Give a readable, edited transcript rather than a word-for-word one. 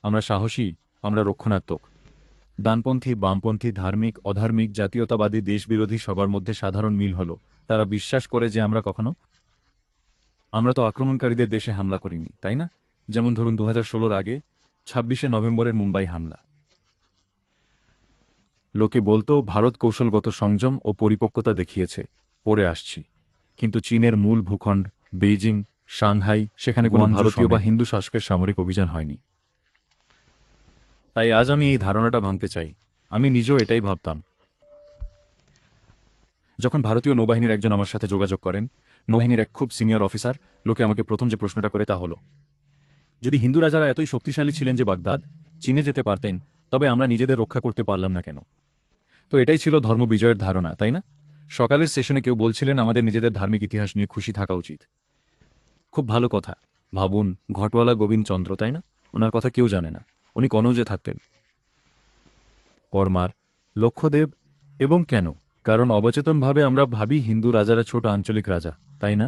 আমরা সাহসী, আমরা রক্ষণাত্মক। ডানপন্থী, বামপন্থী, ধার্মিক, অধার্মিক, জাতীয়তাবাদী, দেশবিরোধী, সবার মধ্যে সাধারণ মিল হলো তারা বিশ্বাস করে যে আমরা তো আক্রমণকারীদের দেশে হামলা করিনি, তাই না? যেমন ধরুন 2016-র আগে 26শে নভেম্বরের মুম্বাই হামলা। লোকে বলতো ভারত কৌশলগত সংযম ও পরিপক্কতা দেখিয়েছে, পড়ে আসছি। কিন্তু চীনের মূল ভূখণ্ড বেইজিং, সাংহাই, সেখানে কোনো ভারতীয় বা হিন্দু শাসকের সামরিক অভিযান হয়নি। তাই আজ আমি এই ধারণাটা ভাঙতে চাই। আমি নিজেও এটাই ভাবতাম। যখন ভারতীয় নৌবাহিনীর একজন আমার সাথে যোগাযোগ করেন, নৌবাহিনীর এক খুব সিনিয়র অফিসার, লোকে আমাকে প্রথম যে প্রশ্নটা করে তা হলো, যদি হিন্দু রাজারা এতই শক্তিশালী ছিলেন যে বাগদাদ, চীনে যেতে পারতেন, তবে আমরা নিজেদের রক্ষা করতে পারলাম না কেন? তো এটাই ছিল ধর্ম বিজয়ের ধারণা, তাই না? সকালের সেশনে কেউ বলছিলেন আমাদের নিজেদের ধার্মিক ইতিহাস নিয়ে খুশি থাকা উচিত। খুব ভালো কথা। ভাবুন, ঘটওয়ালা গোবিন্দ চন্দ্র, তাই না? ওনার কথা কেউ জানে না। উনি কনৌজে থাকতেন। পরমার, লক্ষদেব, এবং কেন? কারণ অবচেতনভাবে আমরা ভাবি হিন্দু রাজারা ছোট আঞ্চলিক রাজা, তাই না?